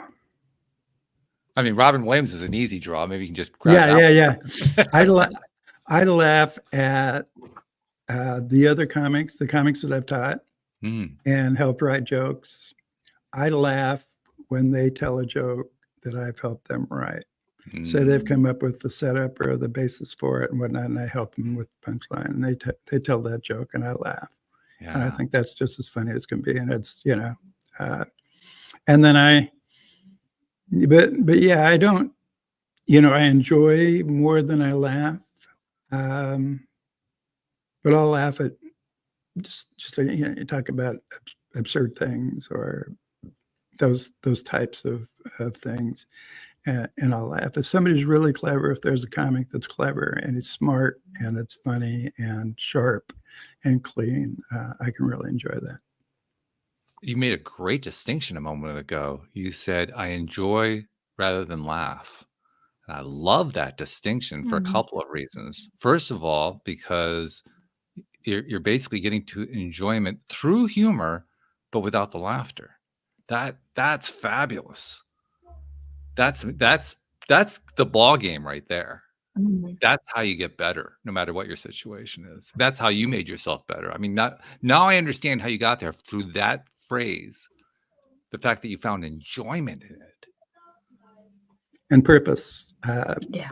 I mean, Robin Williams is an easy draw. Maybe you can just grab that. Yeah. I'd laugh at the other comics, the comics that I've taught and helped write jokes. I laugh when they tell a joke that I've helped them write. So they've come up with the setup or the basis for it and whatnot, and I help them with the punchline, and they tell that joke, and I laugh. Yeah. And I think that's just as funny as can be. And it's, and then but yeah, I don't, I enjoy more than I laugh. But I'll laugh at just you talk about absurd things or those types of things, and I'll laugh. If somebody's really clever, if there's a comic that's clever and it's smart and it's funny and sharp and clean, I can really enjoy that. You made a great distinction a moment ago. You said, I enjoy rather than laugh. And I love that distinction for a couple of reasons. First of all, because you're basically getting to enjoyment through humor, but without the laughter. That's fabulous. That's the ball game right there. That's how you get better, no matter what your situation is. That's how you made yourself better. I mean, now I understand how you got there through that phrase, the fact that you found enjoyment in it. And purpose. Yeah.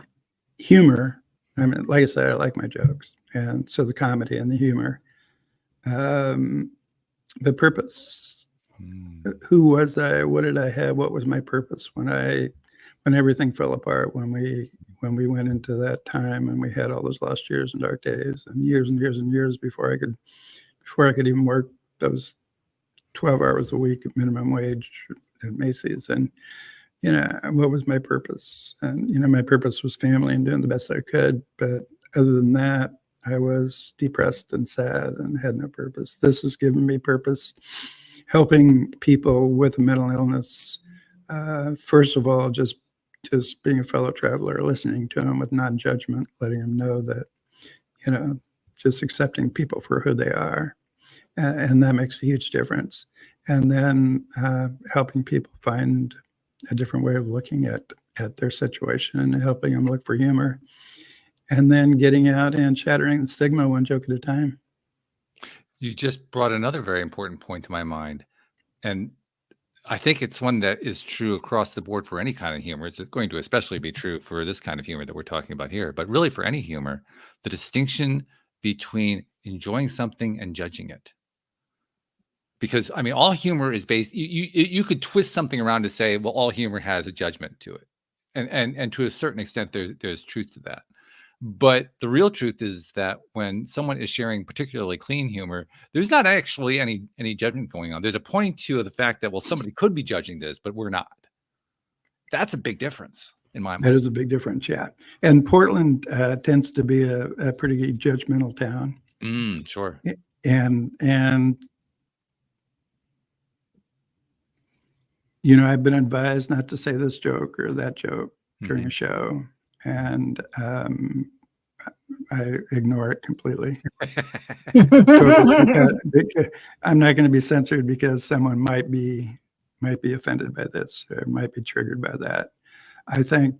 Humor. I mean, like I said, I like my jokes. And so the comedy and the humor. the purpose. Mm. Who was I? What did I have? What was my purpose when everything fell apart, when we went into that time and we had all those lost years and dark days and years and years and years before I could even work those 12 hours a week at minimum wage at Macy's. And, what was my purpose? And, my purpose was family and doing the best I could. But other than that, I was depressed and sad and had no purpose. This has given me purpose, helping people with mental illness. First of all, just being a fellow traveler, listening to them with non-judgment, letting them know that, just accepting people for who they are. And that makes a huge difference. And then helping people find a different way of looking at their situation and helping them look for humor. And then getting out and shattering the stigma one joke at a time. You just brought another very important point to my mind. And I think it's one that is true across the board for any kind of humor. It's going to especially be true for this kind of humor that we're talking about here, but really for any humor, the distinction between enjoying something and judging it. Because, I mean, all humor is based, you could twist something around to say, well, all humor has a judgment to it. And to a certain extent, there's truth to that. But the real truth is that when someone is sharing particularly clean humor, there's not actually any judgment going on. There's a pointing to the fact that, well, somebody could be judging this, but we're not. That's a big difference in my mind. That is a big difference, yeah. And Portland tends to be a pretty judgmental town. Sure. And I've been advised not to say this joke or that joke during a show, and I ignore it completely. I'm not going to be censored because someone might be offended by this or might be triggered by that. I think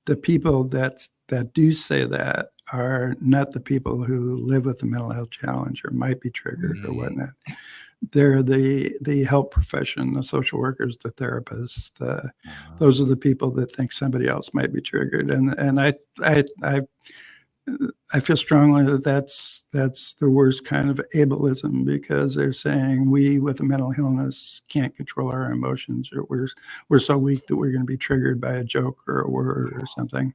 the people that do say that are not the people who live with a mental health challenge or might be triggered or whatnot. They're the help profession, the social workers, the therapists. Those are the people that think somebody else might be triggered, and I feel strongly that that's the worst kind of ableism, because they're saying we with a mental illness can't control our emotions, or we're so weak that we're going to be triggered by a joke or a word or something.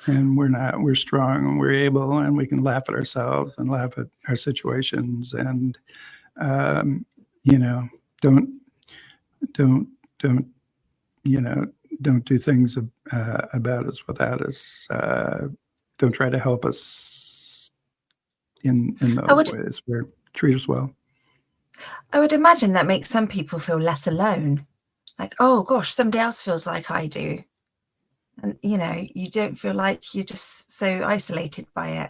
And we're not. We're strong and we're able, and we can laugh at ourselves and laugh at our situations, and don't do things about us, without us. Don't try to help us in those ways. Treat us well. I would imagine that makes some people feel less alone. Like, oh gosh, somebody else feels like I do. And, you don't feel like you're just so isolated by it.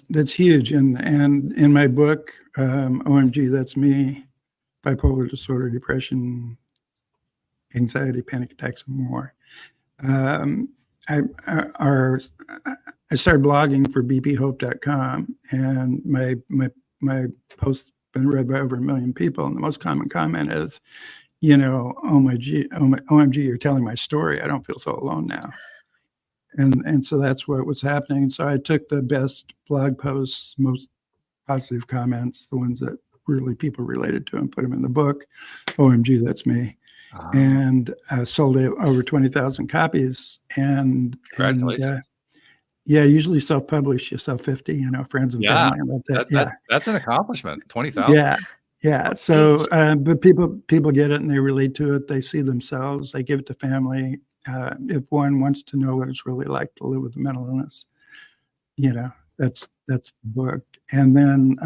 That's huge. And in my book, OMG, That's Me, Bipolar Disorder, Depression, Anxiety, Panic Attacks, and More. I started blogging for bphope.com, and my post's been read by over 1 million people. And the most common comment is, OMG, you're telling my story. I don't feel so alone now. And so that's what was happening. And so I took the best blog posts, most positive comments, the ones that really people related to, and put them in the book. OMG, That's Me. And sold over 20,000 copies. And Congratulations. Usually self-publish, you sell 50, friends and family. And that's an accomplishment. 20,000. Yeah. So, but people get it and they relate to it. They see themselves. They give it to family. If one wants to know what it's really like to live with a mental illness, that's the book. And then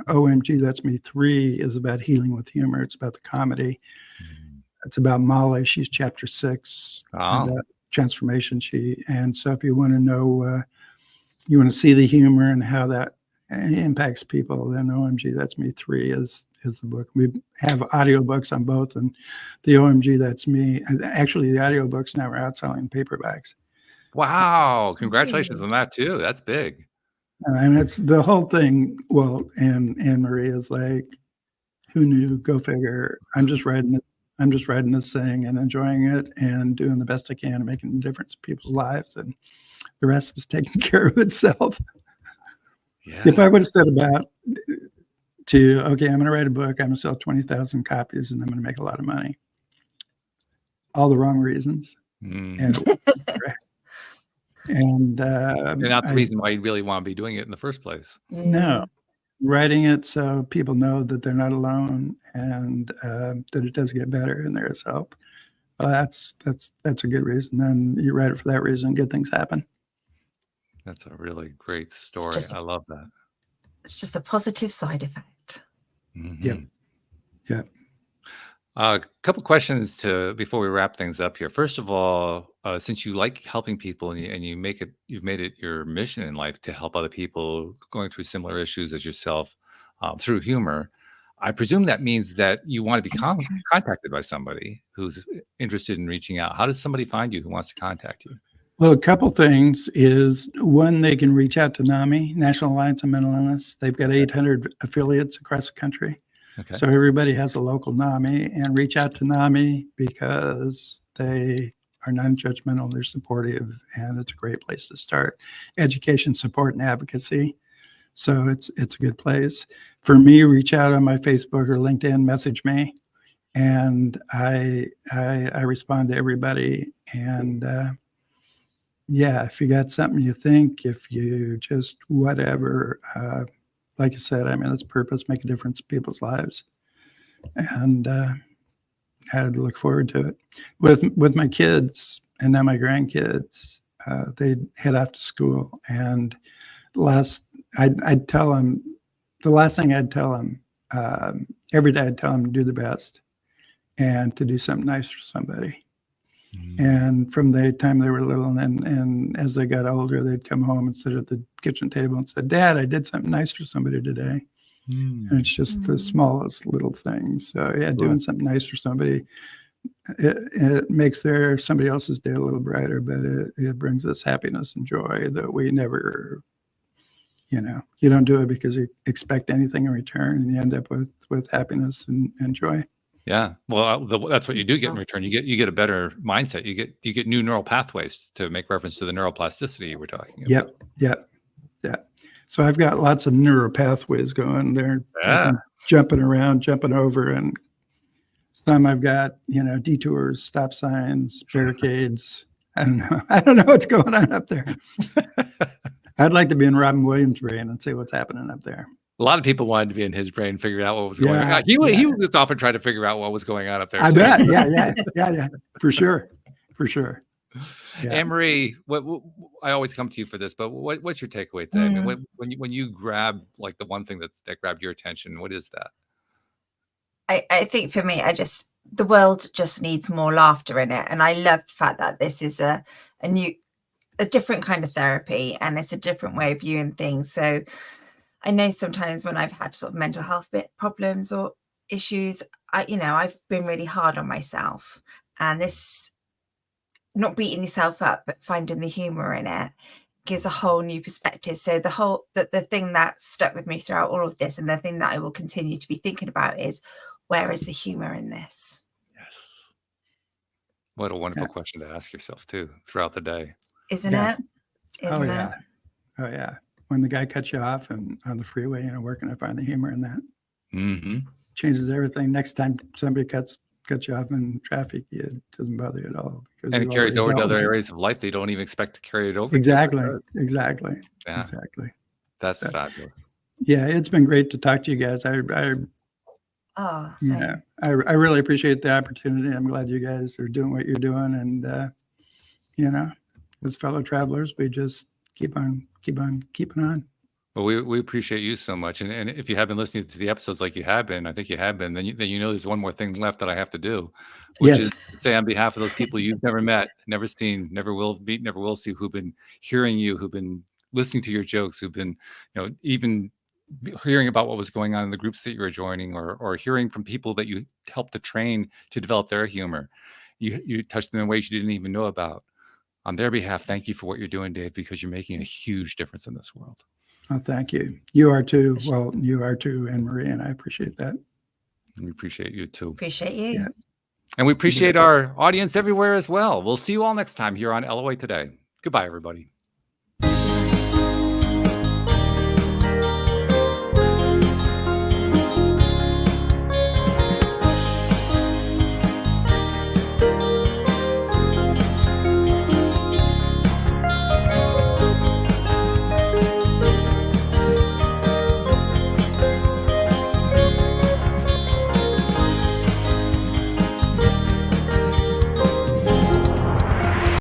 OMG, That's Me 3 is about healing with humor. It's about the comedy. It's about Molly. She's chapter 6, transformation sheet. And so if you want to know, you want to see the humor and how that impacts people, then OMG, That's Me 3 is the book. We have audiobooks on both, and the OMG, That's Me. And actually, the audiobooks now are outselling paperbacks. Wow. Congratulations on that too. That's big. And it's the whole thing. Well, and Anne-Marie is like, who knew? Go figure. I'm just writing this thing and enjoying it and doing the best I can and making a difference in people's lives, and the rest is taking care of itself. Yeah. If I would have said about to, okay, I'm going to write a book. I'm going to sell 20,000 copies and I'm going to make a lot of money. All the wrong reasons. And not the reason why you really want to be doing it in the first place. No, writing it so people know that they're not alone and that it does get better and there is help. Well, that's a good reason. Then you write it for that reason, good things happen. That's a really great story. I love that. It's just a positive side effect. Yep. A couple questions before we wrap things up here. First of all, since you like helping people and you've made it your mission in life to help other people going through similar issues as yourself through humor, I presume that means that you want to be contacted by somebody who's interested in reaching out. How does somebody find you who wants to contact you? Well, a couple things is, one, they can reach out to NAMI, National Alliance on Mental Illness. They've got 800 affiliates across the country. Okay. So everybody has a local NAMI, and reach out to NAMI because they are non-judgmental, they're supportive, and it's a great place to start. Education, support, and advocacy. So it's a good place. For me, reach out on my Facebook or LinkedIn, message me, and I respond to everybody. And if you got something you think, if you just whatever, like I said, I mean, it's purpose, make a difference in people's lives. And I'd look forward to it. With my kids and now my grandkids, they head off to school. And the last thing I'd tell them, every day I'd tell them to do the best and to do something nice for somebody. And from the time they were little and as they got older, they'd come home and sit at the kitchen table and say, Dad, I did something nice for somebody today. And it's just the smallest little things. So doing something nice for somebody, it makes somebody else's day a little brighter, but it brings us happiness and joy that we never, you don't do it because you expect anything in return, and you end up with happiness and joy. Yeah, well, that's what you do get in return. You get a better mindset. You get new neural pathways, to make reference to the neuroplasticity you were talking about. Yep. So I've got lots of neural pathways going there, jumping around, jumping over, and some I've got detours, stop signs, barricades. I don't know what's going on up there. I'd like to be in Robin Williams' brain and see what's happening up there. A lot of people wanted to be in his brain, figuring out what was going on. He would just often try to figure out what was going on up there. I bet. Yeah. For sure. Yeah. Anne-Marie, what I always come to you for this, but what's your takeaway today? I mean, when you grab like the one thing that grabbed your attention, what is that? I think for me, the world just needs more laughter in it, and I love the fact that this is a different kind of therapy, and it's a different way of viewing things. So I know sometimes when I've had sort of mental health problems or issues, I've been really hard on myself, and this, not beating yourself up, but finding the humor in it gives a whole new perspective. So the thing that stuck with me throughout all of this, and the thing that I will continue to be thinking about, is where is the humor in this? Yes. What a wonderful question to ask yourself too throughout the day. Isn't it? Oh yeah. When the guy cuts you off and on the freeway, where can I find the humor in that? Mm-hmm. Changes everything. Next time somebody cuts you off in traffic, it doesn't bother you at all. And it carries over to other areas of life they don't even expect to carry it over. Exactly. Yeah. Exactly. That's fabulous. Yeah, it's been great to talk to you guys. I really appreciate the opportunity. I'm glad you guys are doing what you're doing, and as fellow travelers, we just keep on keeping on. Well, we appreciate you so much, and if you have been listening to the episodes like you have been, I think you have been, then there's one more thing left that I have to do, which is say on behalf of those people you've never met, never seen, never will meet, never will see, who've been hearing you, who've been listening to your jokes, who've been even hearing about what was going on in the groups that you were joining, or hearing from people that you helped to train to develop their humor. You touched them in ways you didn't even know about. On their behalf, thank you for what you're doing, Dave, because you're making a huge difference in this world. Oh, thank you. You are too. Well, you are too, Anne-Marie, and I appreciate that. We appreciate you too. Appreciate you. Yeah. And we appreciate our audience everywhere as well. We'll see you all next time here on LOA Today. Goodbye, everybody.